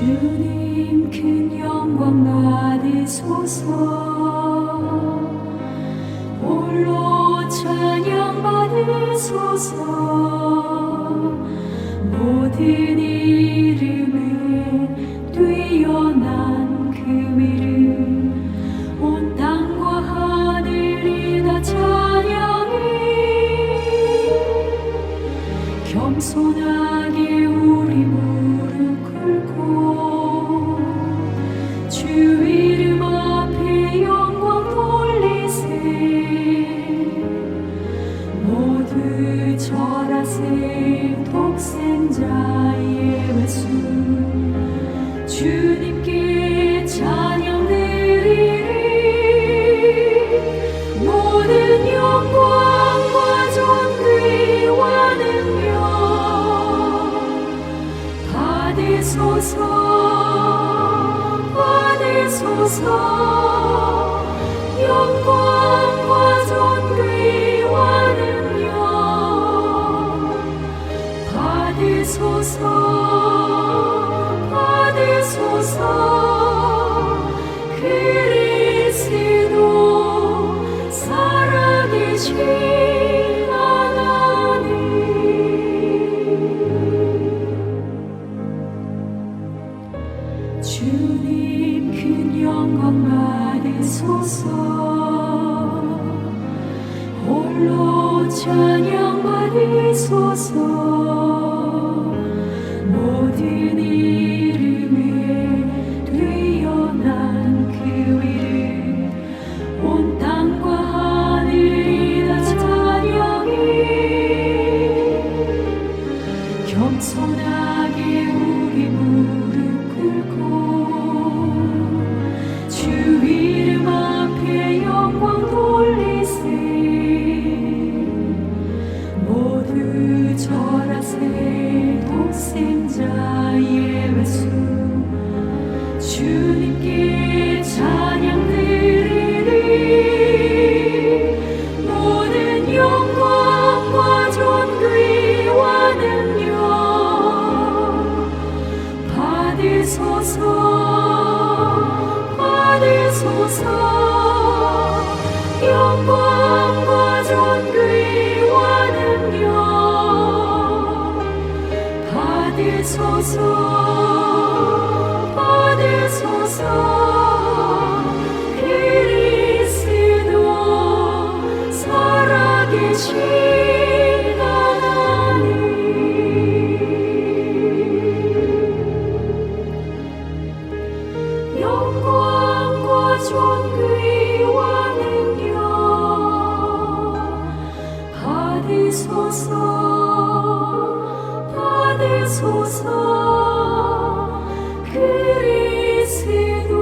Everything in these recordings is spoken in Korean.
주님 큰 영광 받으소서. 홀로 찬양 받으소서. 모든 이름에 뛰어난 그 이름, 온 땅과 하늘이 다 찬양해. 겸손하게 우리 무릎 꿇고 주 이름 앞에 영광 돌리세. 모두 절하세. 독생자의 외수 주님께 찬양 드리리. 모든 영광과 존귀와 능력 받으소서. 받으소서. 영광과 존귀와 능력 받으소서. 받으소서. 그리스도 살아계신 하나님. 주님 큰 영광 받으소서. 홀로 찬양 받으소서. 모든 이름에 뛰어난 그 이름, 온 땅과 하늘이 다 찬양해. 겸손하게 우리 무릎 꿇고 주 이름 앞에 영광 돌리세. 모두 절하세. 독생자의 외수 주님께 찬양 드리리. 모든 영광과 존귀와 능력 받으소서. 받으소서. 영광과 존귀와 능력 받으소서. 받으소서. 그리스도 살아계신 하나님. 영광과 존귀와 능력 받으소서. 받으소서. 그리스도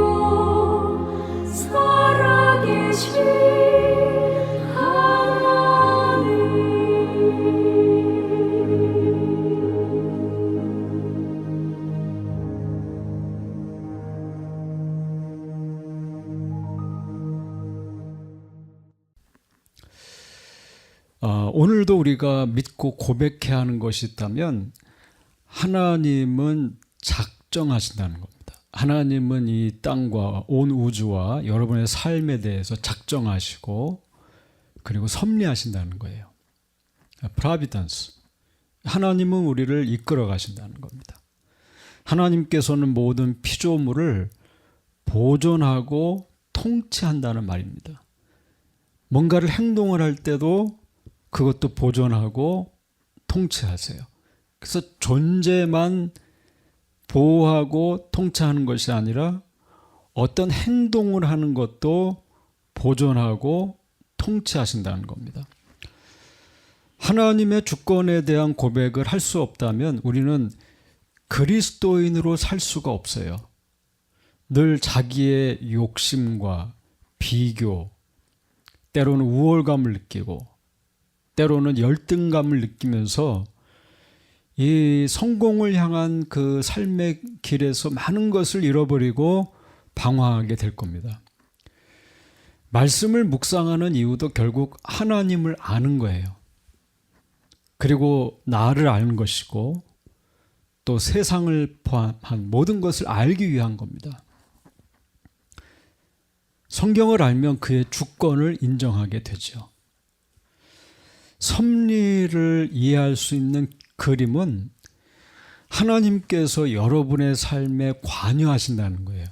살아계신 하나님. 오늘도 우리가 믿고 고백해야 하는 것이 있다면 하나님은 작정하신다는 겁니다. 하나님은 이 땅과 온 우주와 여러분의 삶에 대해서 작정하시고 그리고 섭리하신다는 거예요. Providence. 하나님은 우리를 이끌어 가신다는 겁니다. 하나님께서는 모든 피조물을 보존하고 통치한다는 말입니다. 뭔가를 행동을 할 때도 그것도 보존하고 통치하세요. 그래서 존재만 보호하고 통치하는 것이 아니라 어떤 행동을 하는 것도 보존하고 통치하신다는 겁니다. 하나님의 주권에 대한 고백을 할 수 없다면 우리는 그리스도인으로 살 수가 없어요. 늘 자기의 욕심과 비교, 때로는 우월감을 느끼고 때로는 열등감을 느끼면서 이 성공을 향한 그 삶의 길에서 많은 것을 잃어버리고 방황하게 될 겁니다. 말씀을 묵상하는 이유도 결국 하나님을 아는 거예요. 그리고 나를 아는 것이고 또 세상을 포함한 모든 것을 알기 위한 겁니다. 성경을 알면 그의 주권을 인정하게 되죠. 섭리를 이해할 수 있는 그림은 하나님께서 여러분의 삶에 관여하신다는 거예요.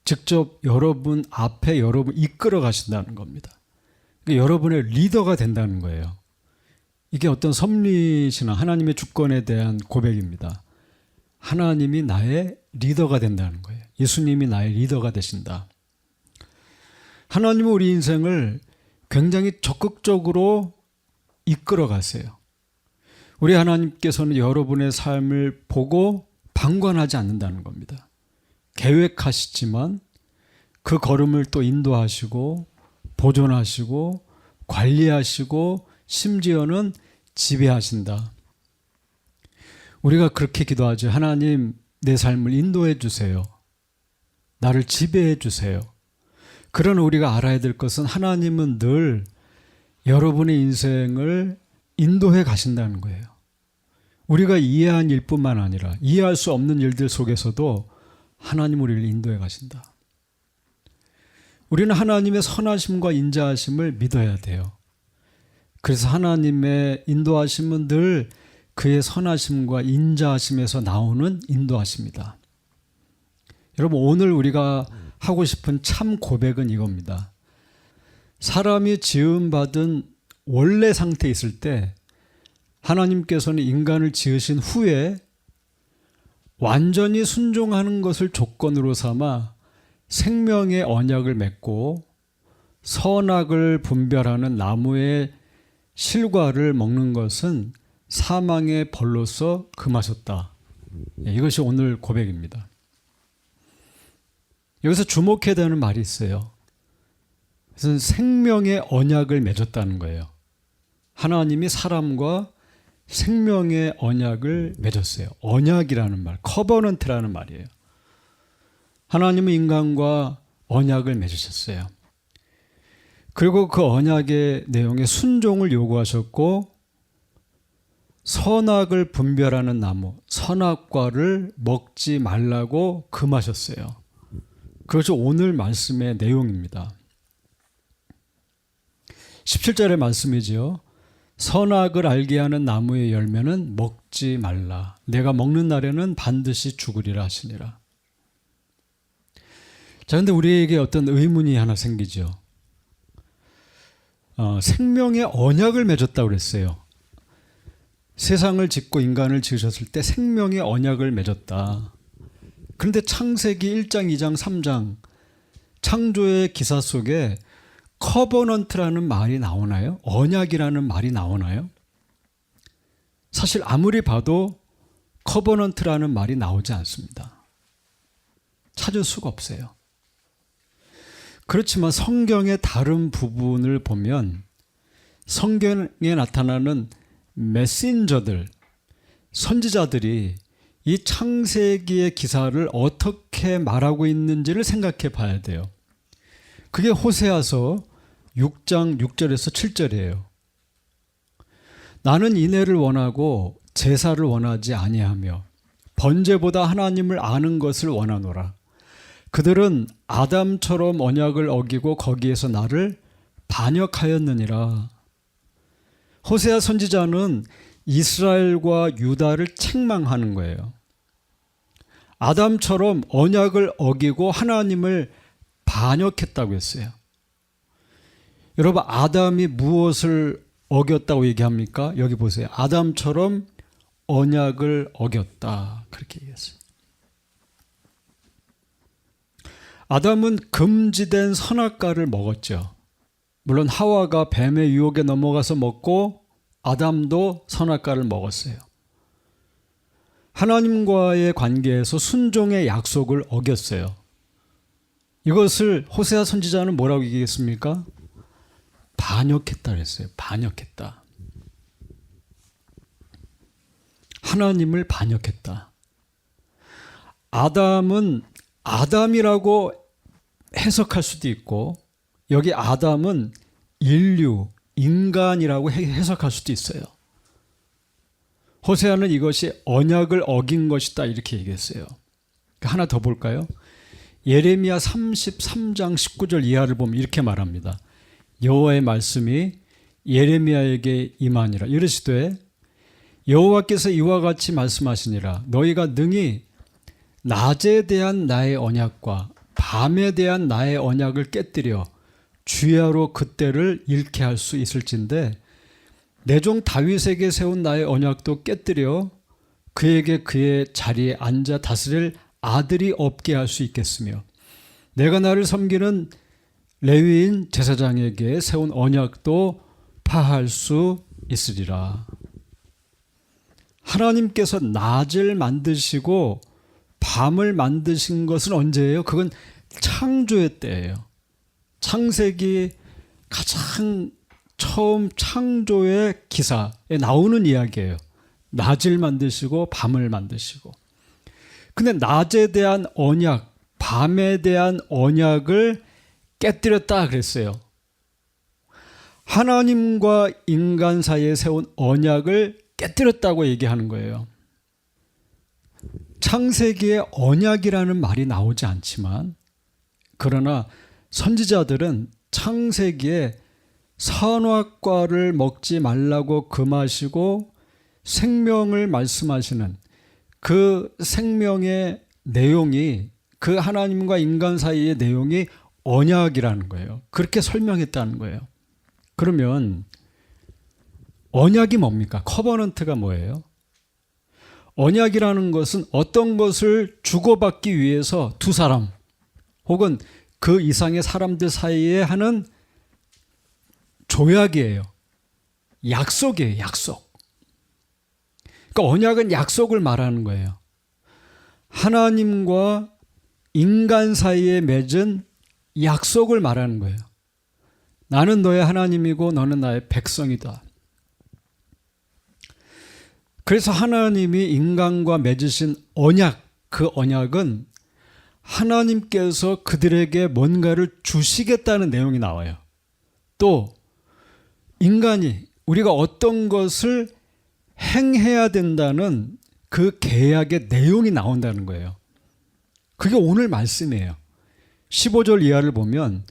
직접 여러분 앞에 여러분 이끌어 가신다는 겁니다. 그러니까 여러분의 리더가 된다는 거예요. 이게 어떤 섭리시나 하나님의 주권에 대한 고백입니다. 하나님이 나의 리더가 된다는 거예요. 예수님이 나의 리더가 되신다. 하나님은 우리 인생을 굉장히 적극적으로 이끌어 가세요. 우리 하나님께서는 여러분의 삶을 보고 방관하지 않는다는 겁니다. 계획하시지만 그 걸음을 또 인도하시고 보존하시고 관리하시고 심지어는 지배하신다. 우리가 그렇게 기도하죠. 하나님, 내 삶을 인도해 주세요. 나를 지배해 주세요. 그러나 우리가 알아야 될 것은 하나님은 늘 여러분의 인생을 인도해 가신다는 거예요. 우리가 이해한 일뿐만 아니라 이해할 수 없는 일들 속에서도 하나님 우리를 인도해 가신다. 우리는 하나님의 선하심과 인자하심을 믿어야 돼요. 그래서 하나님의 인도하심은 늘 그의 선하심과 인자하심에서 나오는 인도하심이다. 여러분, 오늘 우리가 하고 싶은 참 고백은 이겁니다. 사람이 지음받은 원래 상태에 있을 때 하나님께서는 인간을 지으신 후에 완전히 순종하는 것을 조건으로 삼아 생명의 언약을 맺고 선악을 분별하는 나무의 실과를 먹는 것은 사망의 벌로서 금하셨다. 이것이 오늘 고백입니다. 여기서 주목해야 되는 말이 있어요. 그래서 생명의 언약을 맺었다는 거예요. 하나님이 사람과 생명의 언약을 맺었어요. 언약이라는 말, 커버넌트라는 말이에요. 하나님은 인간과 언약을 맺으셨어요. 그리고 그 언약의 내용에 순종을 요구하셨고 선악을 분별하는 나무, 선악과를 먹지 말라고 금하셨어요. 그것이 오늘 말씀의 내용입니다. 17절의 말씀이지요. 선악을 알게 하는 나무의 열매는 먹지 말라. 내가 먹는 날에는 반드시 죽으리라 하시니라. 자, 근데 우리에게 어떤 의문이 하나 생기죠. 생명의 언약을 맺었다고 그랬어요. 세상을 짓고 인간을 지으셨을 때 생명의 언약을 맺었다. 그런데 창세기 1장, 2장, 3장 창조의 기사 속에 커버넌트라는 말이 나오나요? 언약이라는 말이 나오나요? 사실 아무리 봐도 커버넌트라는 말이 나오지 않습니다. 찾을 수가 없어요. 그렇지만 성경의 다른 부분을 보면 성경에 나타나는 메신저들, 선지자들이 이 창세기의 기사를 어떻게 말하고 있는지를 생각해 봐야 돼요. 그게 호세아서 6장 6절에서 7절이에요. 나는 인애를 원하고 제사를 원하지 아니하며 번제보다 하나님을 아는 것을 원하노라. 그들은 아담처럼 언약을 어기고 거기에서 나를 반역하였느니라. 호세아 선지자는 이스라엘과 유다를 책망하는 거예요. 아담처럼 언약을 어기고 하나님을 반역했다고 했어요. 여러분, 아담이 무엇을 어겼다고 얘기합니까? 여기 보세요. 아담처럼 언약을 어겼다. 그렇게 얘기했어요. 아담은 금지된 선악과를 먹었죠. 물론 하와가 뱀의 유혹에 넘어가서 먹고 아담도 선악과를 먹었어요. 하나님과의 관계에서 순종의 약속을 어겼어요. 이것을 호세아 선지자는 뭐라고 얘기했습니까? 반역했다 그랬어요. 반역했다. 하나님을 반역했다. 아담은 아담이라고 해석할 수도 있고 여기 아담은 인류, 인간이라고 해석할 수도 있어요. 호세아는 이것이 언약을 어긴 것이다 이렇게 얘기했어요. 하나 더 볼까요? 예레미야 33장 19절 이하를 보면 이렇게 말합니다. 여호와의 말씀이 예레미야에게 임하니라. 이르시되 여호와께서 이와 같이 말씀하시니라. 너희가 능히 낮에 대한 나의 언약과 밤에 대한 나의 언약을 깨뜨려 주야로 그때를 잃게 할 수 있을진데 내 종 다윗에게 세운 나의 언약도 깨뜨려 그에게 그의 자리에 앉아 다스릴 아들이 없게 할 수 있겠으며 내가 나를 섬기는 레위인 제사장에게 세운 언약도 파할 수 있으리라. 하나님께서 낮을 만드시고 밤을 만드신 것은 언제예요? 그건 창조의 때예요. 창세기 가장 처음 창조의 기사에 나오는 이야기예요. 낮을 만드시고 밤을 만드시고. 근데 낮에 대한 언약, 밤에 대한 언약을 깨뜨렸다 그랬어요. 하나님과 인간 사이에 세운 언약을 깨뜨렸다고 얘기하는 거예요. 창세기에 언약이라는 말이 나오지 않지만 그러나 선지자들은 창세기에 선악과를 먹지 말라고 금하시고 생명을 말씀하시는 그 생명의 내용이 그 하나님과 인간 사이의 내용이 언약이라는 거예요. 그렇게 설명했다는 거예요. 그러면 언약이 뭡니까? 커버넌트가 뭐예요? 언약이라는 것은 어떤 것을 주고받기 위해서 두 사람 혹은 그 이상의 사람들 사이에 하는 조약이에요. 약속이에요. 약속. 그러니까 언약은 약속을 말하는 거예요. 하나님과 인간 사이에 맺은 약속을 말하는 거예요. 나는 너의 하나님이고 너는 나의 백성이다. 그래서 하나님이 인간과 맺으신 언약, 그 언약은 하나님께서 그들에게 뭔가를 주시겠다는 내용이 나와요. 또 인간이 우리가 어떤 것을 행해야 된다는 그 계약의 내용이 나온다는 거예요. 그게 오늘 말씀이에요. 15절 이하를 보면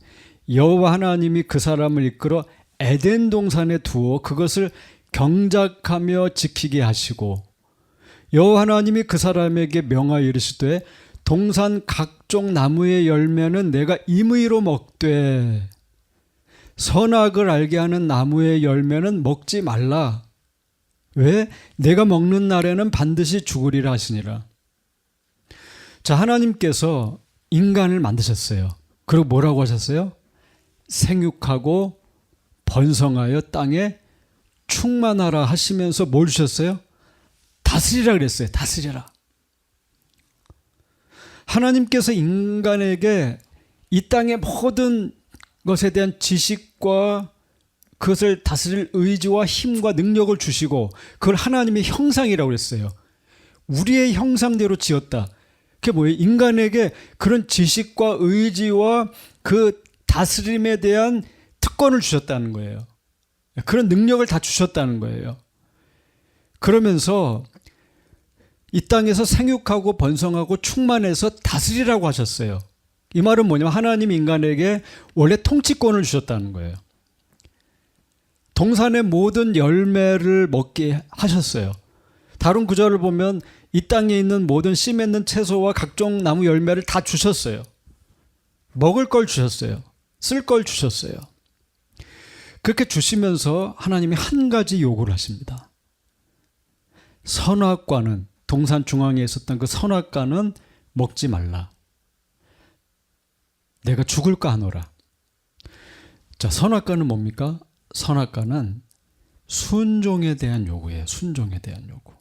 여호와 하나님이 그 사람을 이끌어 에덴 동산에 두어 그것을 경작하며 지키게 하시고 여호와 하나님이 그 사람에게 명하여 이르시되 동산 각종 나무의 열매는 내가 임의로 먹되 선악을 알게 하는 나무의 열매는 먹지 말라. 왜? 내가 먹는 날에는 반드시 죽으리라 하시니라. 자, 하나님께서 인간을 만드셨어요. 그리고 뭐라고 하셨어요? 생육하고 번성하여 땅에 충만하라 하시면서 뭘 주셨어요? 다스리라 그랬어요. 다스리라. 하나님께서 인간에게 이 땅의 모든 것에 대한 지식과 그것을 다스릴 의지와 힘과 능력을 주시고 그걸 하나님의 형상이라고 그랬어요. 우리의 형상대로 지었다. 그게 뭐예요? 인간에게 그런 지식과 의지와 그 다스림에 대한 특권을 주셨다는 거예요. 그런 능력을 다 주셨다는 거예요. 그러면서 이 땅에서 생육하고 번성하고 충만해서 다스리라고 하셨어요. 이 말은 뭐냐면 하나님 인간에게 원래 통치권을 주셨다는 거예요. 동산의 모든 열매를 먹게 하셨어요. 다른 구절을 보면 이 땅에 있는 모든 씨 맺는 채소와 각종 나무 열매를 다 주셨어요. 먹을 걸 주셨어요. 쓸 걸 주셨어요. 그렇게 주시면서 하나님이 한 가지 요구를 하십니다. 선악과는 동산 중앙에 있었던 그 선악과는 먹지 말라. 내가 죽을까 하노라. 자, 선악과는 뭡니까? 선악과는 순종에 대한 요구예요. 순종에 대한 요구.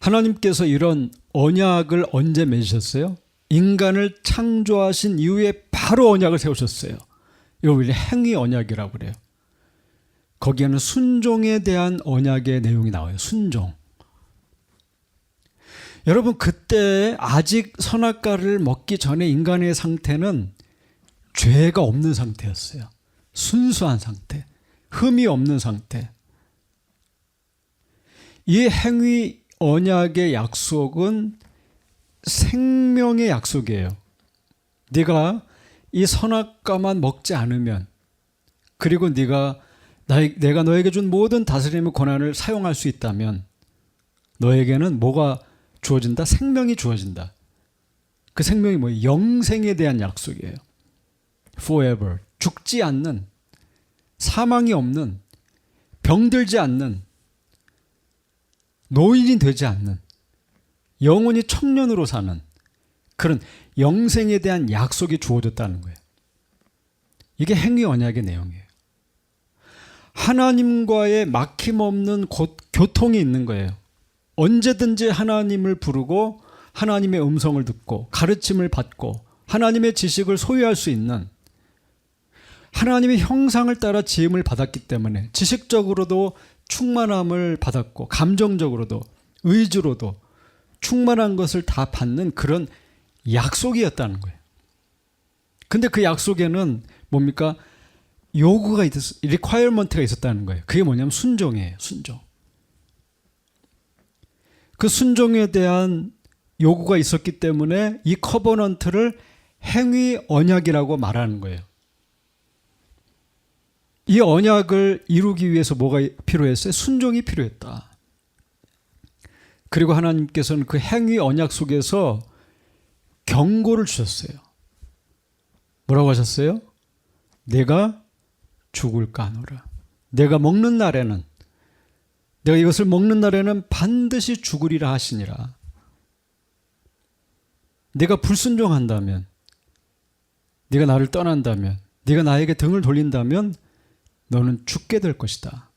하나님께서 이런 언약을 언제 맺으셨어요? 인간을 창조하신 이후에 바로 언약을 세우셨어요. 이거 우리 행위 언약이라고 그래요. 거기에는 순종에 대한 언약의 내용이 나와요. 순종. 여러분, 그때 아직 선악과를 먹기 전에 인간의 상태는 죄가 없는 상태였어요. 순수한 상태, 흠이 없는 상태. 이 행위 언약의 약속은 생명의 약속이에요. 네가 이 선악과만 먹지 않으면, 그리고 내가 너에게 준 모든 다스림의 권한을 사용할 수 있다면 너에게는 뭐가 주어진다? 생명이 주어진다. 그 생명이 뭐예요? 영생에 대한 약속이에요. Forever. 죽지 않는, 사망이 없는, 병들지 않는, 노인이 되지 않는, 영원히 청년으로 사는 그런 영생에 대한 약속이 주어졌다는 거예요. 이게 행위 언약의 내용이에요. 하나님과의 막힘없는 교통이 있는 거예요. 언제든지 하나님을 부르고 하나님의 음성을 듣고 가르침을 받고 하나님의 지식을 소유할 수 있는, 하나님의 형상을 따라 지음을 받았기 때문에 지식적으로도 충만함을 받았고 감정적으로도 의지로도 충만한 것을 다 받는 그런 약속이었다는 거예요. 근데 그 약속에는 뭡니까? 요구가 리콰이어먼트가 있었다는 거예요. 그게 뭐냐면 순종이에요. 순종. 그 순종에 대한 요구가 있었기 때문에 이 커버넌트를 행위 언약이라고 말하는 거예요. 이 언약을 이루기 위해서 뭐가 필요했어요? 순종이 필요했다. 그리고 하나님께서는 그 행위 언약 속에서 경고를 주셨어요. 뭐라고 하셨어요? 내가 죽을까 하노라. 내가 먹는 날에는, 내가 이것을 먹는 날에는 반드시 죽으리라 하시니라. 내가 불순종한다면, 네가 나를 떠난다면, 네가 나에게 등을 돌린다면 너는 죽게 될 것이다.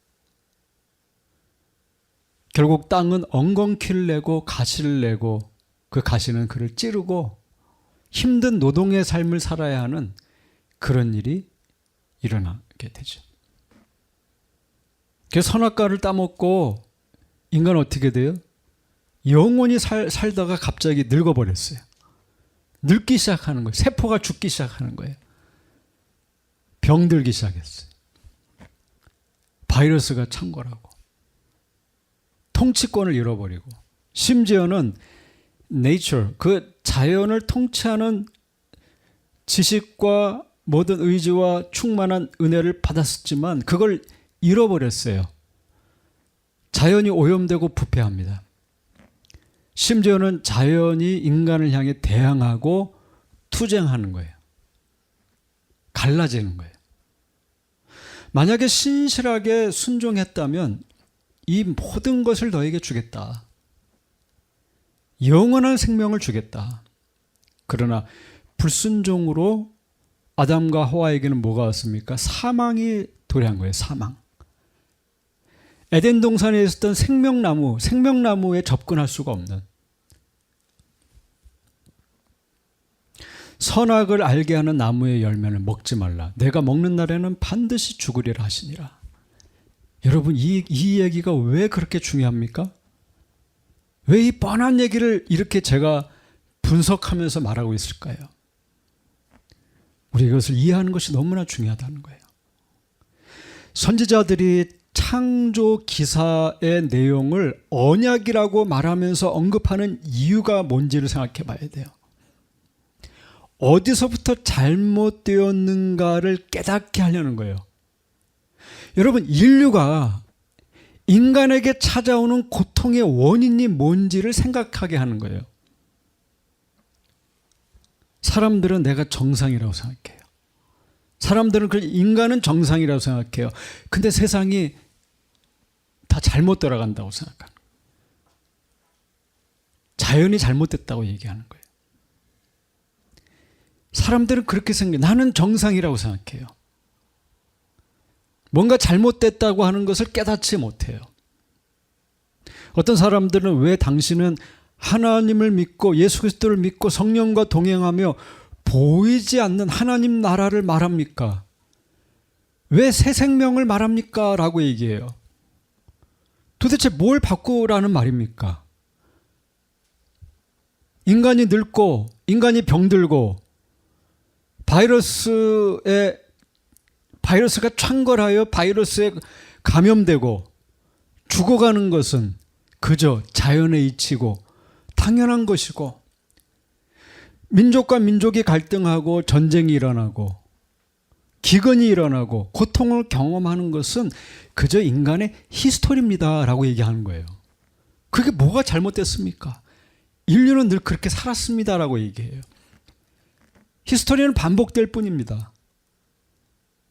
결국 땅은 엉겅퀴를 내고 가시를 내고 그 가시는 그를 찌르고 힘든 노동의 삶을 살아야 하는 그런 일이 일어나게 되죠. 그래서 선악과를 따먹고 인간은 어떻게 돼요? 영원히 살다가 갑자기 늙어버렸어요. 늙기 시작하는 거예요. 세포가 죽기 시작하는 거예요. 병들기 시작했어요. 바이러스가 창궐하고 통치권을 잃어버리고, 심지어는 nature, 그 자연을 통치하는 지식과 모든 의지와 충만한 은혜를 받았었지만 그걸 잃어버렸어요. 자연이 오염되고 부패합니다. 심지어는 자연이 인간을 향해 대항하고 투쟁하는 거예요. 갈라지는 거예요. 만약에 신실하게 순종했다면 이 모든 것을 너에게 주겠다. 영원한 생명을 주겠다. 그러나 불순종으로 아담과 하와에게는 뭐가 왔습니까? 사망이 도래한 거예요. 사망. 에덴 동산에 있었던 생명나무에 접근할 수가 없는, 선악을 알게 하는 나무의 열매를 먹지 말라. 내가 먹는 날에는 반드시 죽으리라 하시니라. 여러분, 이 얘기가 왜 그렇게 중요합니까? 왜 이 뻔한 얘기를 이렇게 제가 분석하면서 말하고 있을까요? 우리 이것을 이해하는 것이 너무나 중요하다는 거예요. 선지자들이 창조 기사의 내용을 언약이라고 말하면서 언급하는 이유가 뭔지를 생각해 봐야 돼요. 어디서부터 잘못되었는가를 깨닫게 하려는 거예요. 여러분, 인류가 인간에게 찾아오는 고통의 원인이 뭔지를 생각하게 하는 거예요. 사람들은 내가 정상이라고 생각해요. 사람들은 인간은 정상이라고 생각해요. 근데 세상이 다 잘못 돌아간다고 생각하는 거예요. 자연이 잘못됐다고 얘기하는 거예요. 사람들은 그렇게 생각해요. 나는 정상이라고 생각해요. 뭔가 잘못됐다고 하는 것을 깨닫지 못해요. 어떤 사람들은 왜 당신은 하나님을 믿고 예수 그리스도를 믿고 성령과 동행하며 보이지 않는 하나님 나라를 말합니까? 왜 새 생명을 말합니까? 라고 얘기해요. 도대체 뭘 바꾸라는 말입니까? 인간이 늙고 인간이 병들고 바이러스가 창궐하여 바이러스에 감염되고 죽어가는 것은 그저 자연의 이치고 당연한 것이고, 민족과 민족이 갈등하고 전쟁이 일어나고 기근이 일어나고 고통을 경험하는 것은 그저 인간의 히스토리입니다 라고 얘기하는 거예요. 그게 뭐가 잘못됐습니까? 인류는 늘 그렇게 살았습니다 라고 얘기해요. 히스토리는 반복될 뿐입니다.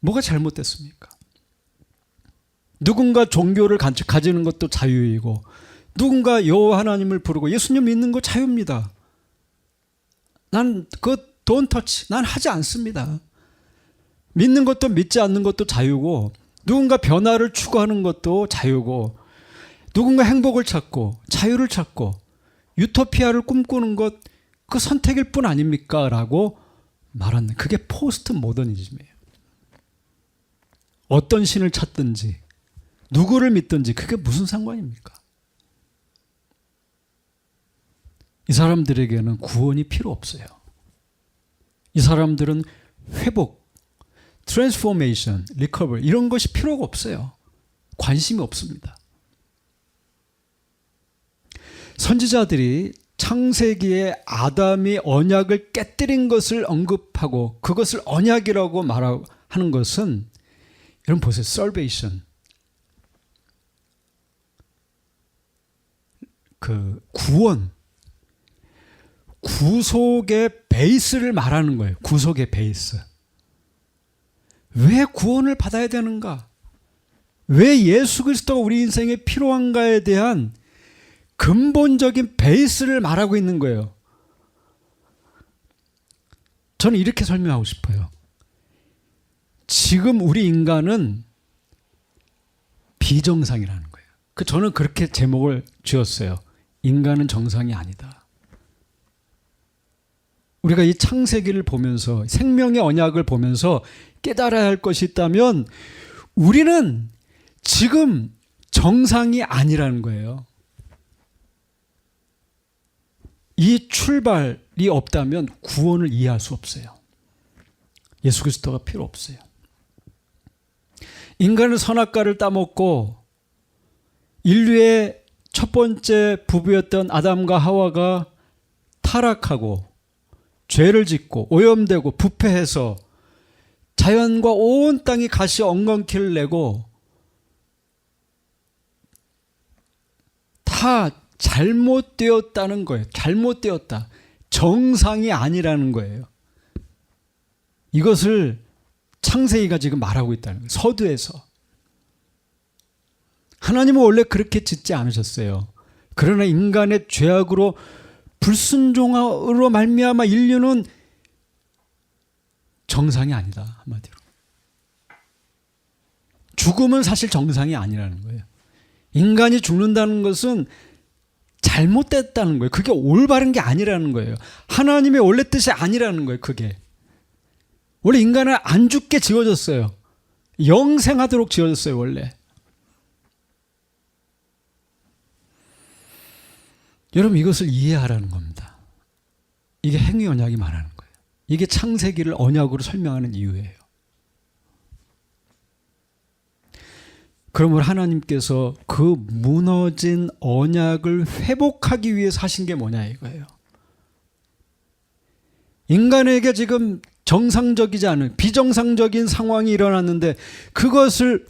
뭐가 잘못됐습니까? 누군가 종교를 가지는 것도 자유이고, 누군가 여호와 하나님을 부르고 예수님 믿는 거 자유입니다. 난 그 don't touch, 난 하지 않습니다. 믿는 것도 믿지 않는 것도 자유고, 누군가 변화를 추구하는 것도 자유고, 누군가 행복을 찾고 자유를 찾고 유토피아를 꿈꾸는 것, 그 선택일 뿐 아닙니까? 라고 말하는, 그게 포스트 모더니즘이에요. 어떤 신을 찾든지 누구를 믿든지 그게 무슨 상관입니까? 이 사람들에게는 구원이 필요 없어요. 이 사람들은 회복, 트랜스포메이션, 리커버리 이런 것이 필요가 없어요. 관심이 없습니다. 선지자들이 창세기에 아담이 언약을 깨뜨린 것을 언급하고 그것을 언약이라고 말하는 것은, 여러분 보세요. salvation, 그 구원, 구속의 베이스를 말하는 거예요. 구속의 베이스. 왜 구원을 받아야 되는가? 왜 예수 그리스도가 우리 인생에 필요한가에 대한 근본적인 베이스를 말하고 있는 거예요. 저는 이렇게 설명하고 싶어요. 지금 우리 인간은 비정상이라는 거예요. 저는 그렇게 제목을 지었어요. 인간은 정상이 아니다. 우리가 이 창세기를 보면서, 생명의 언약을 보면서 깨달아야 할 것이 있다면, 우리는 지금 정상이 아니라는 거예요. 이 출발이 없다면 구원을 이해할 수 없어요. 예수 그리스도가 필요 없어요. 인간은 선악과를 따먹고 인류의 첫 번째 부부였던 아담과 하와가 타락하고 죄를 짓고 오염되고 부패해서 자연과 온 땅이 가시 엉겅퀴를 내고 다 잘못되었다는 거예요. 잘못되었다. 정상이 아니라는 거예요. 이것을 창세기가 지금 말하고 있다는 거예요. 서두에서. 하나님은 원래 그렇게 짓지 않으셨어요. 그러나 인간의 죄악으로, 불순종으로 말미암아 인류는 정상이 아니다. 한마디로. 죽음은 사실 정상이 아니라는 거예요. 인간이 죽는다는 것은 잘못됐다는 거예요. 그게 올바른 게 아니라는 거예요. 하나님의 원래 뜻이 아니라는 거예요. 그게. 원래 인간은 안 죽게 지어졌어요. 영생하도록 지어졌어요. 원래. 여러분, 이것을 이해하라는 겁니다. 이게 행위 언약이 말하는 거예요. 이게 창세기를 언약으로 설명하는 이유예요. 그러므로 하나님께서 그 무너진 언약을 회복하기 위해서 하신 게 뭐냐 이거예요. 인간에게 지금 정상적이지 않은 비정상적인 상황이 일어났는데 그것을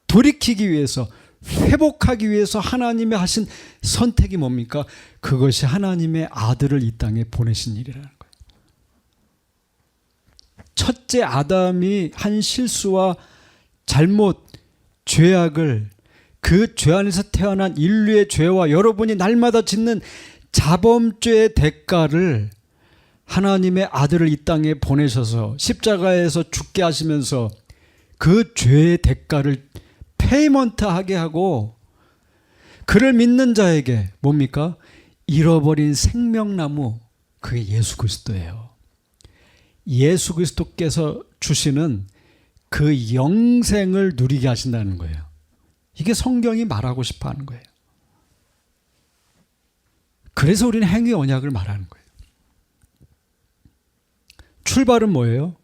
돌이키기 위해서, 회복하기 위해서 하나님이 하신 선택이 뭡니까? 그것이 하나님의 아들을 이 땅에 보내신 일이라는 거예요. 첫째 아담이 한 실수와 잘못, 죄악을, 그 죄 안에서 태어난 인류의 죄와 여러분이 날마다 짓는 자범죄의 대가를 하나님의 아들을 이 땅에 보내셔서 십자가에서 죽게 하시면서 그 죄의 대가를 페이먼트하게 하고, 그를 믿는 자에게 뭡니까? 잃어버린 생명나무, 그게 예수 그리스도예요. 예수 그리스도께서 주시는 그 영생을 누리게 하신다는 거예요. 이게 성경이 말하고 싶어 하는 거예요. 그래서 우리는 행위 언약을 말하는 거예요. 출발은 뭐예요?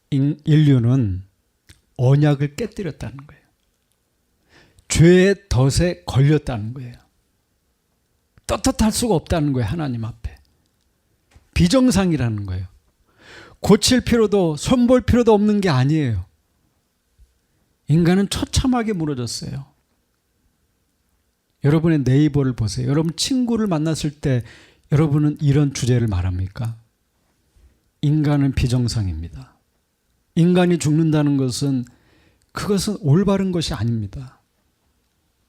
인류는 언약을 깨뜨렸다는 거예요. 죄의 덫에 걸렸다는 거예요. 떳떳할 수가 없다는 거예요. 하나님 앞에. 비정상이라는 거예요. 고칠 필요도 손볼 필요도 없는 게 아니에요. 인간은 처참하게 무너졌어요. 여러분의 네이버를 보세요. 여러분 친구를 만났을 때 여러분은 이런 주제를 말합니까? 인간은 비정상입니다. 인간이 죽는다는 것은 그것은 올바른 것이 아닙니다.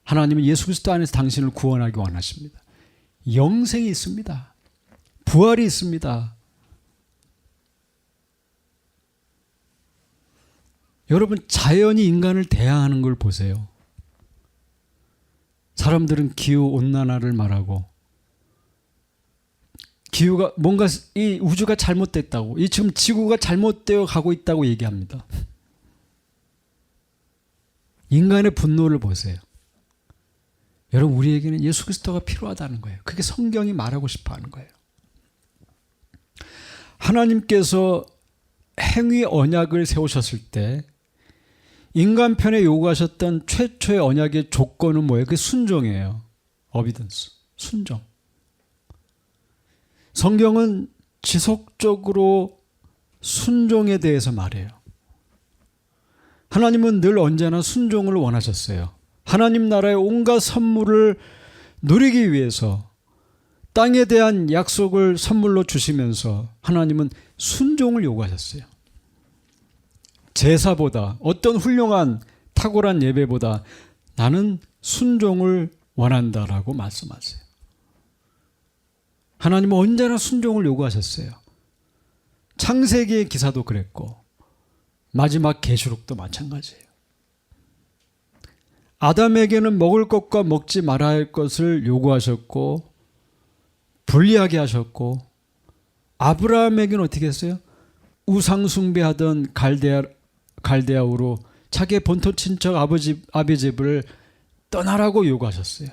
하나님은 예수 그리스도 안에서 당신을 구원하기 원하십니다. 영생이 있습니다. 부활이 있습니다. 여러분 자연이 인간을 대항하는 걸 보세요. 사람들은 기후온난화를 말하고 기후가 뭔가 이 우주가 잘못됐다고 이 지금 지구가 잘못되어 가고 있다고 얘기합니다. 인간의 분노를 보세요. 여러분 우리에게는 예수 그리스도가 필요하다는 거예요. 그게 성경이 말하고 싶어 하는 거예요. 하나님께서 행위 언약을 세우셨을 때 인간 편에 요구하셨던 최초의 언약의 조건은 뭐예요? 그게 순종이에요. 어비던스, 순종. 성경은 지속적으로 순종에 대해서 말해요. 하나님은 늘 언제나 순종을 원하셨어요. 하나님 나라의 온갖 선물을 누리기 위해서 땅에 대한 약속을 선물로 주시면서 하나님은 순종을 요구하셨어요. 제사보다 어떤 훌륭한 탁월한 예배보다 나는 순종을 원한다라고 말씀하세요. 하나님은 언제나 순종을 요구하셨어요. 창세기의 기사도 그랬고 마지막 계시록도 마찬가지예요. 아담에게는 먹을 것과 먹지 말아야 할 것을 요구하셨고 분리하게 하셨고 아브라함에게는 어떻게 했어요? 우상 숭배하던 갈대아우로 자기의 본토 친척 아비 집을 떠나라고 요구하셨어요.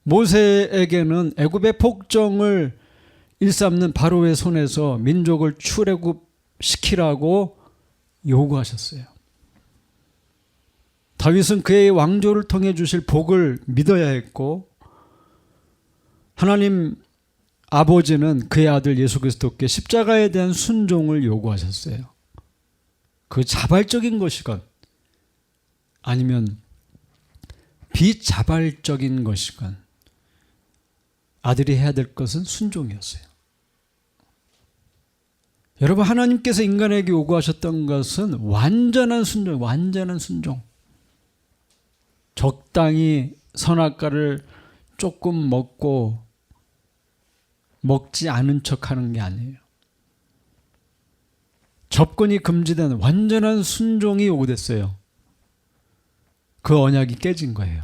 모세에게는 애굽의 폭정을 일삼는 바로의 손에서 민족을 출애굽시키라고 요구하셨어요. 다윗은 그의 왕조를 통해 주실 복을 믿어야 했고 하나님 아버지는 그의 아들 예수 그리스도께 십자가에 대한 순종을 요구하셨어요. 그 자발적인 것이건 아니면 비자발적인 것이건 아들이 해야 될 것은 순종이었어요. 여러분 하나님께서 인간에게 요구하셨던 것은 완전한 순종, 완전한 순종. 적당히 선악과를 조금 먹고 먹지 않은 척하는 게 아니에요. 접근이 금지된 완전한 순종이 요구됐어요. 그 언약이 깨진 거예요.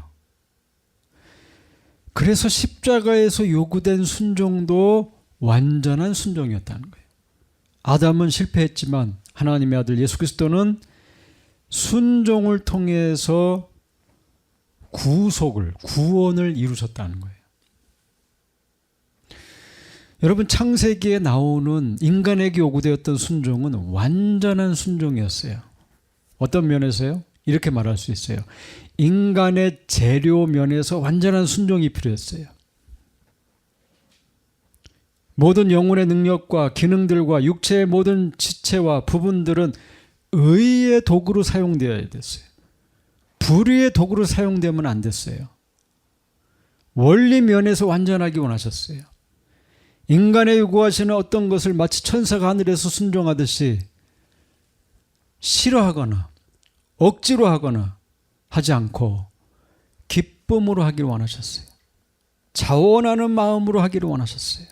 그래서 십자가에서 요구된 순종도 완전한 순종이었다는 거예요. 아담은 실패했지만 하나님의 아들 예수 그리스도는 순종을 통해서 구원을 이루셨다는 거예요. 여러분 창세기에 나오는 인간에게 요구되었던 순종은 완전한 순종이었어요. 어떤 면에서요? 이렇게 말할 수 있어요. 인간의 재료 면에서 완전한 순종이 필요했어요. 모든 영혼의 능력과 기능들과 육체의 모든 지체와 부분들은 의의 도구로 사용되어야 됐어요. 불의의 도구로 사용되면 안 됐어요. 원리 면에서 완전하게 원하셨어요. 인간의 요구하시는 어떤 것을 마치 천사가 하늘에서 순종하듯이 싫어하거나 억지로 하거나 하지 않고 기쁨으로 하기를 원하셨어요. 자원하는 마음으로 하기를 원하셨어요.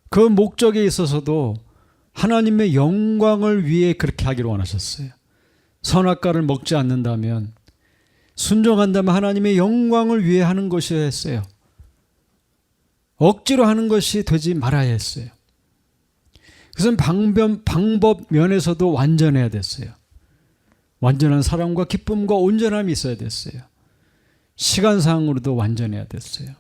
그 목적에 있어서도 하나님의 영광을 위해 그렇게 하기를 원하셨어요. 선악과를 먹지 않는다면, 순종한다면 하나님의 영광을 위해 하는 것이어야 했어요. 억지로 하는 것이 되지 말아야 했어요. 그것은 방법 면에서도 완전해야 됐어요. 완전한 사랑과 기쁨과 온전함이 있어야 됐어요. 시간상으로도 완전해야 됐어요.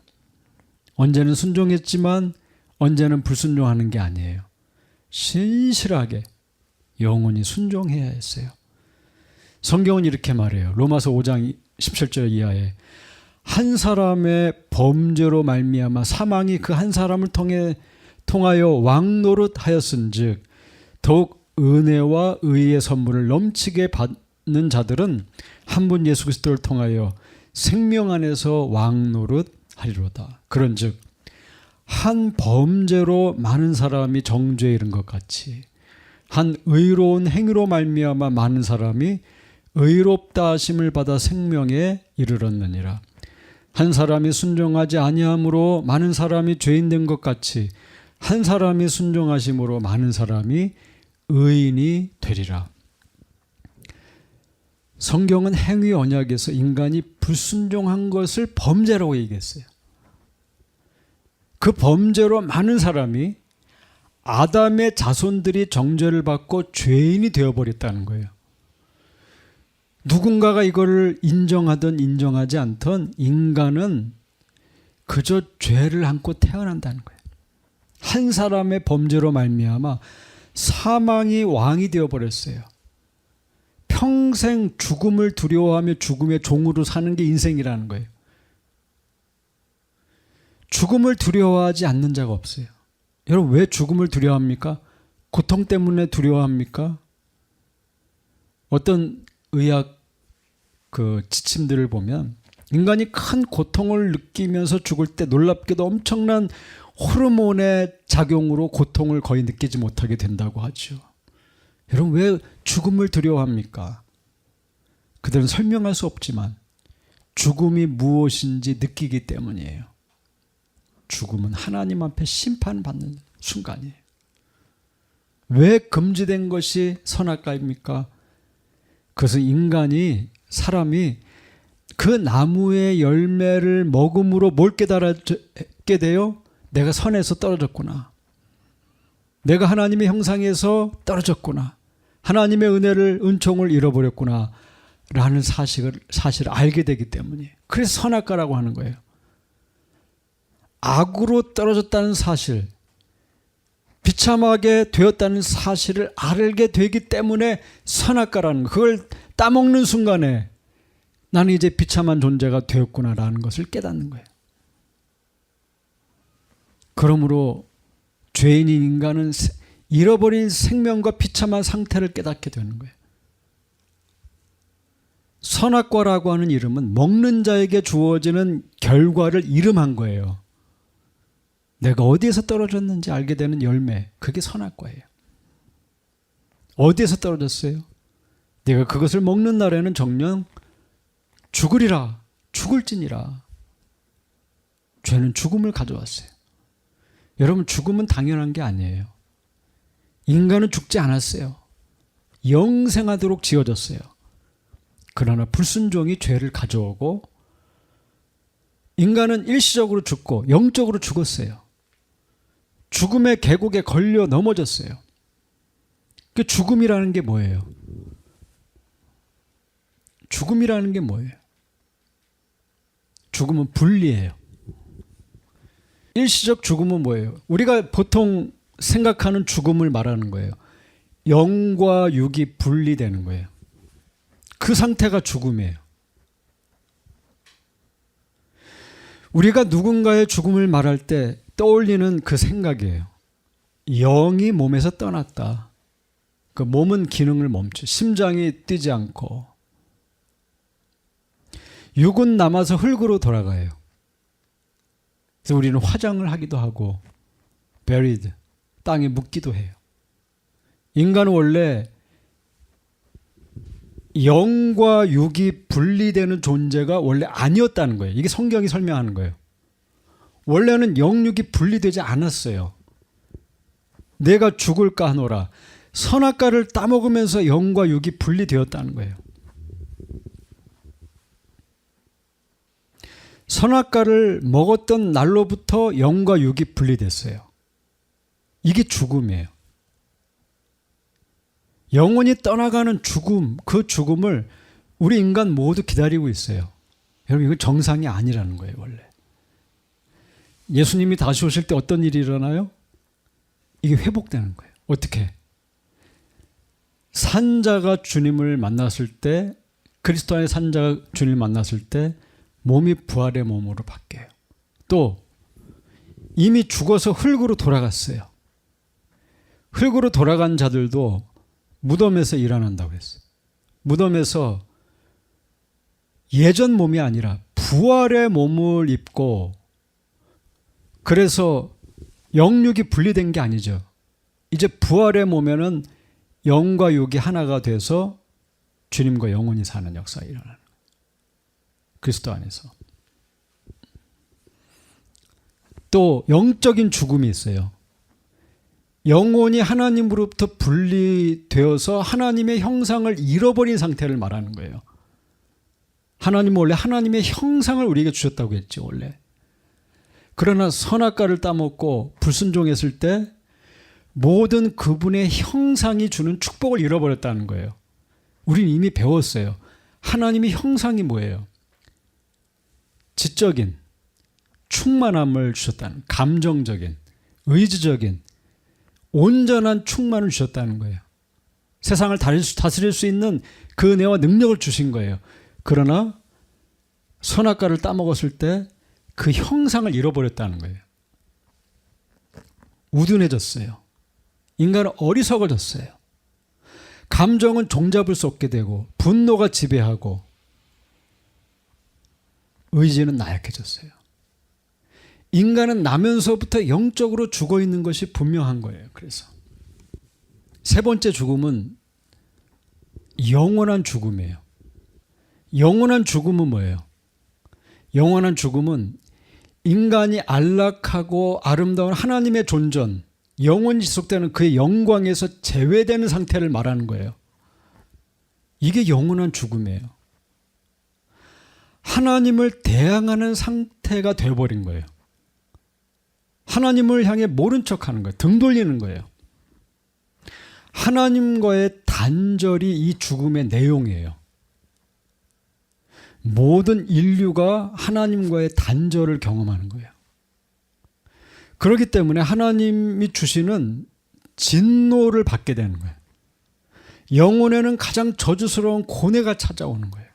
언제는 순종했지만 언제는 불순종하는 게 아니에요. 신실하게 영원히 순종해야 했어요. 성경은 이렇게 말해요. 로마서 5장 17절 이하에 한 사람의 범죄로 말미암아 사망이 그 한 사람을 통하여 왕노릇하였은즉 더욱 은혜와 의의 선물을 넘치게 받는 자들은 한 분 예수 그리스도를 통하여 생명 안에서 왕노릇하리로다. 그런즉 한 범죄로 많은 사람이 정죄에 이른 것 같이 한 의로운 행위로 말미암아 많은 사람이 의롭다 하심을 받아 생명에 이르렀느니라. 한 사람이 순종하지 아니함으로 많은 사람이 죄인 된 것 같이 한 사람이 순종하심으로 많은 사람이 의인이 되리라. 성경은 행위 언약에서 인간이 불순종한 것을 범죄라고 얘기했어요. 그 범죄로 많은 사람이 아담의 자손들이 정죄를 받고 죄인이 되어버렸다는 거예요. 누군가가 이거를 인정하든 인정하지 않든 인간은 그저 죄를 안고 태어난다는 거예요. 한 사람의 범죄로 말미암아 사망이 왕이 되어버렸어요. 평생 죽음을 두려워하며 죽음의 종으로 사는 게 인생이라는 거예요. 죽음을 두려워하지 않는 자가 없어요. 여러분, 왜 죽음을 두려워합니까? 고통 때문에 두려워합니까? 어떤 의학 지침들을 보면 인간이 큰 고통을 느끼면서 죽을 때 놀랍게도 엄청난 호르몬의 작용으로 고통을 거의 느끼지 못하게 된다고 하죠. 여러분, 왜 죽음을 두려워합니까? 그들은 설명할 수 없지만 죽음이 무엇인지 느끼기 때문이에요. 죽음은 하나님 앞에 심판받는 순간이에요. 왜 금지된 것이 선악과입니까? 그것은 사람이 그 나무의 열매를 먹음으로 뭘 깨달게 돼요? 내가 선에서 떨어졌구나. 내가 하나님의 형상에서 떨어졌구나. 하나님의 은총을 잃어버렸구나. 라는 사실을 알게 되기 때문이에요. 그래서 선악과라고 하는 거예요. 악으로 떨어졌다는 사실, 비참하게 되었다는 사실을 알게 되기 때문에 선악과라는 거. 그걸 따먹는 순간에 나는 이제 비참한 존재가 되었구나라는 것을 깨닫는 거예요. 그러므로 죄인인 인간은 잃어버린 생명과 비참한 상태를 깨닫게 되는 거예요. 선악과라고 하는 이름은 먹는 자에게 주어지는 결과를 이름한 거예요. 내가 어디에서 떨어졌는지 알게 되는 열매, 그게 선악과예요. 어디에서 떨어졌어요? 내가 그것을 먹는 날에는 정녕 죽으리라, 죽을지니라. 죄는 죽음을 가져왔어요. 여러분, 죽음은 당연한 게 아니에요. 인간은 죽지 않았어요. 영생하도록 지어졌어요. 그러나 불순종이 죄를 가져오고 인간은 일시적으로 죽고 영적으로 죽었어요. 죽음의 계곡에 걸려 넘어졌어요. 그 죽음이라는 게 뭐예요? 죽음이라는 게 뭐예요? 죽음은 분리예요. 일시적 죽음은 뭐예요? 우리가 보통 생각하는 죽음을 말하는 거예요. 영과 육이 분리되는 거예요. 그 상태가 죽음이에요. 우리가 누군가의 죽음을 말할 때 떠올리는 그 생각이에요. 영이 몸에서 떠났다. 그 몸은 기능을 멈춰. 심장이 뛰지 않고. 육은 남아서 흙으로 돌아가요. 그래서 우리는 화장을 하기도 하고 buried, 땅에 묻기도 해요. 인간은 원래 영과 육이 분리되는 존재가 원래 아니었다는 거예요. 이게 성경이 설명하는 거예요. 원래는 영육이 분리되지 않았어요. 내가 죽을까 하노라. 선악과를 따먹으면서 영과 육이 분리되었다는 거예요. 선악과를 먹었던 날로부터 영과 육이 분리됐어요. 이게 죽음이에요. 영원히 떠나가는 죽음, 그 죽음을 우리 인간 모두 기다리고 있어요. 여러분, 이거 정상이 아니라는 거예요, 원래. 예수님이 다시 오실 때 어떤 일이 일어나요? 이게 회복되는 거예요. 어떻게? 산자가 주님을 만났을 때, 그리스도 안의 산자가 주님을 만났을 때 몸이 부활의 몸으로 바뀌어요. 또 이미 죽어서 흙으로 돌아갔어요. 흙으로 돌아간 자들도 무덤에서 일어난다고 했어요. 무덤에서 예전 몸이 아니라 부활의 몸을 입고, 그래서 영육이 분리된 게 아니죠. 이제 부활의 몸에는 영과 육이 하나가 돼서 주님과 영원히 사는 역사가 일어나는 거예요. 그리스도 안에서. 또 영적인 죽음이 있어요. 영혼이 하나님으로부터 분리되어서 하나님의 형상을 잃어버린 상태를 말하는 거예요. 하나님은 원래 하나님의 형상을 우리에게 주셨다고 했죠, 원래. 그러나 선악과를 따먹고 불순종했을 때 모든 그분의 형상이 주는 축복을 잃어버렸다는 거예요. 우리는 이미 배웠어요. 하나님의 형상이 뭐예요? 지적인 충만함을 주셨다는, 감정적인, 의지적인, 온전한 충만을 주셨다는 거예요. 세상을 다스릴 수 있는 그 은혜와 능력을 주신 거예요. 그러나 선악과를 따먹었을 때 그 형상을 잃어버렸다는 거예요. 우둔해졌어요. 인간은 어리석어졌어요. 감정은 종잡을 수 없게 되고 분노가 지배하고 의지는 나약해졌어요. 인간은 나면서부터 영적으로 죽어 있는 것이 분명한 거예요. 그래서 세 번째 죽음은 영원한 죽음이에요. 영원한 죽음은 뭐예요? 영원한 죽음은 인간이 안락하고 아름다운 하나님의 존전, 영원히 지속되는 그의 영광에서 제외되는 상태를 말하는 거예요. 이게 영원한 죽음이에요. 하나님을 대항하는 상태가 되어버린 거예요. 하나님을 향해 모른 척하는 거예요. 등 돌리는 거예요. 하나님과의 단절이 이 죽음의 내용이에요. 모든 인류가 하나님과의 단절을 경험하는 거예요. 그렇기 때문에 하나님이 주시는 진노를 받게 되는 거예요. 영혼에는 가장 저주스러운 고뇌가 찾아오는 거예요.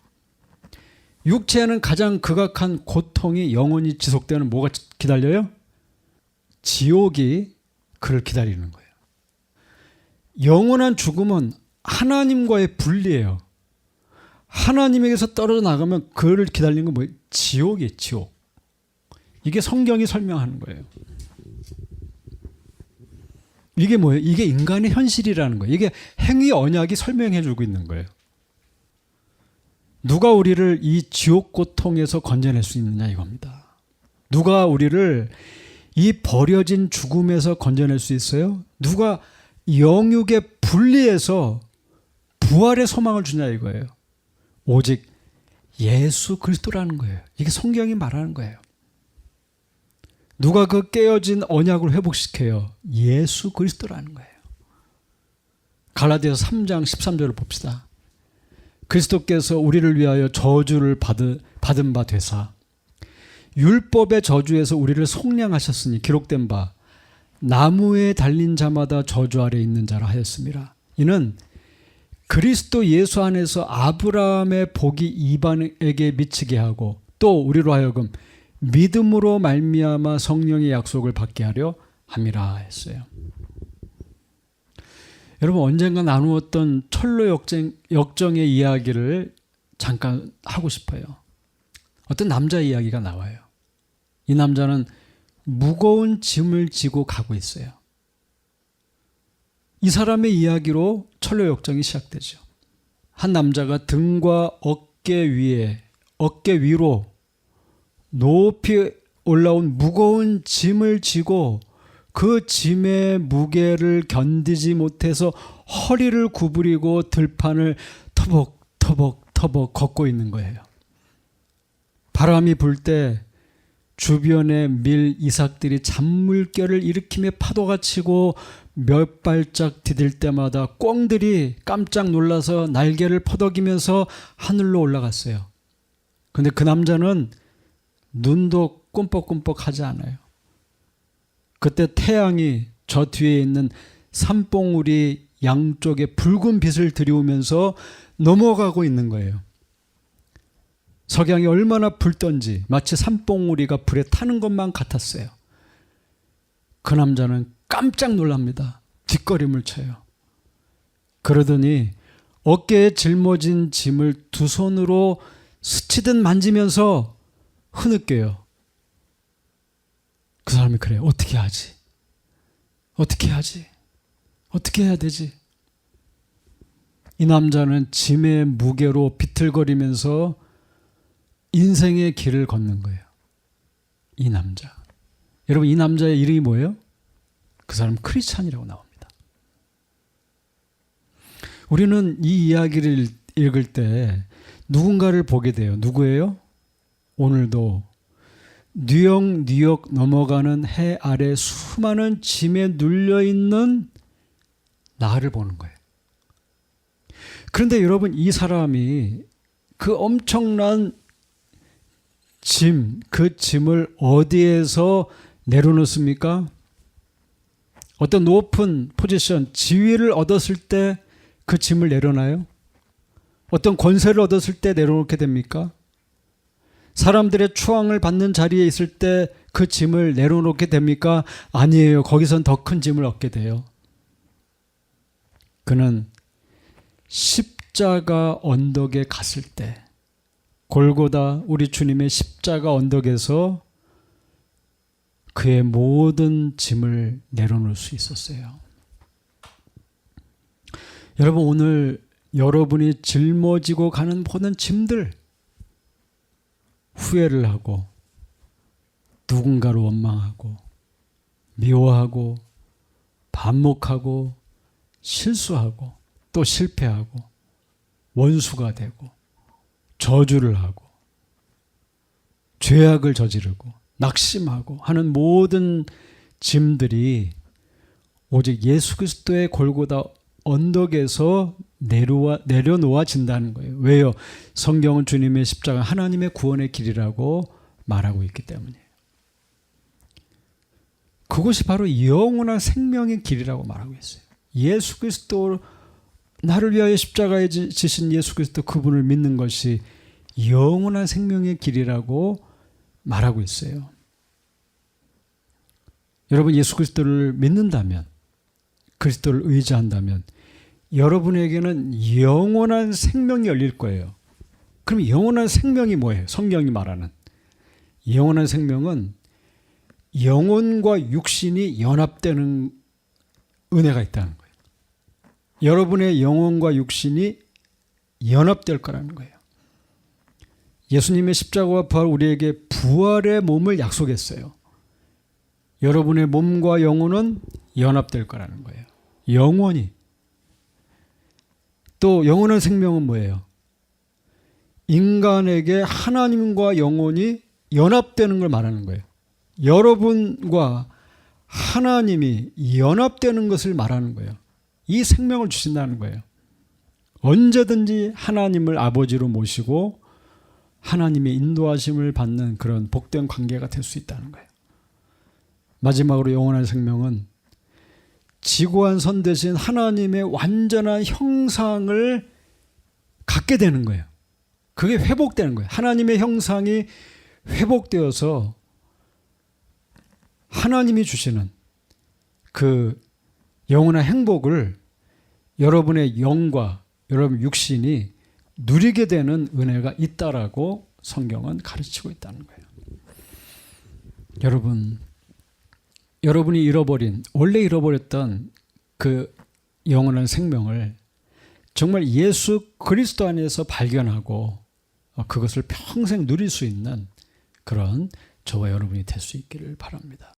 육체에는 가장 극악한 고통이 영원히 지속되는 뭐가 기다려요? 지옥이 그를 기다리는 거예요. 영원한 죽음은 하나님과의 분리예요. 하나님에게서 떨어져 나가면 그를 기다리는 건 뭐예요? 지옥이에요, 지옥. 이게 성경이 설명하는 거예요. 이게 뭐예요? 이게 인간의 현실이라는 거예요. 이게 행위 언약이 설명해 주고 있는 거예요. 누가 우리를 이 지옥 고통에서 건져낼 수 있느냐 이겁니다. 누가 우리를 이 버려진 죽음에서 건져낼 수 있어요? 누가 영육의 분리에서 부활의 소망을 주냐 이거예요. 오직 예수 그리스도라는 거예요. 이게 성경이 말하는 거예요. 누가 그 깨어진 언약을 회복시켜요? 예수 그리스도라는 거예요. 갈라디아서 3장 13절을 봅시다. 그리스도께서 우리를 위하여 저주를 받은 바 되사 율법의 저주에서 우리를 속량하셨으니 기록된 바 나무에 달린 자마다 저주 아래 있는 자라 하였습니다. 이는 그리스도 예수 안에서 아브라함의 복이 이방에게 미치게 하고 또 우리로 하여금 믿음으로 말미암아 성령의 약속을 받게 하려 함이라 했어요. 여러분 언젠가 나누었던 철로 역정의 이야기를 잠깐 하고 싶어요. 어떤 남자 이야기가 나와요. 이 남자는 무거운 짐을 지고 가고 있어요. 이 사람의 이야기로 철로 역정이 시작되죠. 한 남자가 등과 어깨 위로 높이 올라온 무거운 짐을 지고 그 짐의 무게를 견디지 못해서 허리를 구부리고 들판을 터벅터벅 걷고 있는 거예요. 바람이 불 때 주변의 밀 이삭들이 잔물결을 일으키며 파도가 치고 몇 발짝 디딜 때마다 꿩들이 깜짝 놀라서 날개를 퍼덕이면서 하늘로 올라갔어요. 근데 그 남자는 눈도 끔뻑끔뻑 하지 않아요. 그때 태양이 저 뒤에 있는 산봉우리 양쪽에 붉은 빛을 들이우면서 넘어가고 있는 거예요. 석양이 얼마나 붉던지 마치 산봉우리가 불에 타는 것만 같았어요. 그 남자는 깜짝 놀랍니다. 뒷걸음을 쳐요. 그러더니 어깨에 짊어진 짐을 두 손으로 스치듯 만지면서 흐느껴요. 그 사람이 그래요. 어떻게 하지? 어떻게 하지? 어떻게 해야 되지? 이 남자는 짐의 무게로 비틀거리면서 인생의 길을 걷는 거예요. 이 남자. 여러분, 이 남자의 이름이 뭐예요? 그 사람 크리스찬이라고 나옵니다. 우리는 이 이야기를 읽을 때 누군가를 보게 돼요. 누구예요? 오늘도 뉴욕 넘어가는 해 아래 수많은 짐에 눌려있는 나를 보는 거예요. 그런데 여러분, 이 사람이 그 엄청난 짐, 그 짐을 어디에서 내려놓습니까? 어떤 높은 포지션, 지위를 얻었을 때 그 짐을 내려놔요? 어떤 권세를 얻었을 때 내려놓게 됩니까? 사람들의 추앙을 받는 자리에 있을 때 그 짐을 내려놓게 됩니까? 아니에요. 거기선 더 큰 짐을 얻게 돼요. 그는 십자가 언덕에 갔을 때, 골고다 우리 주님의 십자가 언덕에서 그의 모든 짐을 내려놓을 수 있었어요. 여러분, 오늘 여러분이 짊어지고 가는 모든 짐들, 후회를 하고 누군가를 원망하고 미워하고 반목하고 실수하고 또 실패하고 원수가 되고 저주를 하고 죄악을 저지르고 낙심하고 하는 모든 짐들이 오직 예수 그리스도의 골고다 언덕에서 내려놓아진다는 거예요. 왜요? 성경은 주님의 십자가 하나님의 구원의 길이라고 말하고 있기 때문이에요. 그것이 바로 영원한 생명의 길이라고 말하고 있어요. 예수 그리스도, 나를 위하여 십자가에 지신 예수 그리스도, 그분을 믿는 것이 영원한 생명의 길이라고 말하고 있어요. 여러분, 예수 그리스도를 믿는다면, 그리스도를 의지한다면 여러분에게는 영원한 생명이 열릴 거예요. 그럼 영원한 생명이 뭐예요? 성경이 말하는 영원한 생명은 영혼과 육신이 연합되는 은혜가 있다는 거예요. 여러분의 영혼과 육신이 연합될 거라는 거예요. 예수님의 십자가와 부활, 우리에게 부활의 몸을 약속했어요. 여러분의 몸과 영혼은 연합될 거라는 거예요. 영원히. 또 영원한 생명은 뭐예요? 인간에게 하나님과 영혼이 연합되는 걸 말하는 거예요. 여러분과 하나님이 연합되는 것을 말하는 거예요. 이 생명을 주신다는 거예요. 언제든지 하나님을 아버지로 모시고 하나님의 인도하심을 받는 그런 복된 관계가 될 수 있다는 거예요. 마지막으로 영원한 생명은 지고한 선 대신 하나님의 완전한 형상을 갖게 되는 거예요. 그게 회복되는 거예요. 하나님의 형상이 회복되어서 하나님이 주시는 그 영원한 행복을 여러분의 영과 여러분 육신이 누리게 되는 은혜가 있다라고 성경은 가르치고 있다는 거예요. 여러분이 원래 잃어버렸던 그 영원한 생명을 정말 예수 그리스도 안에서 발견하고 그것을 평생 누릴 수 있는 그런 저와 여러분이 될 수 있기를 바랍니다.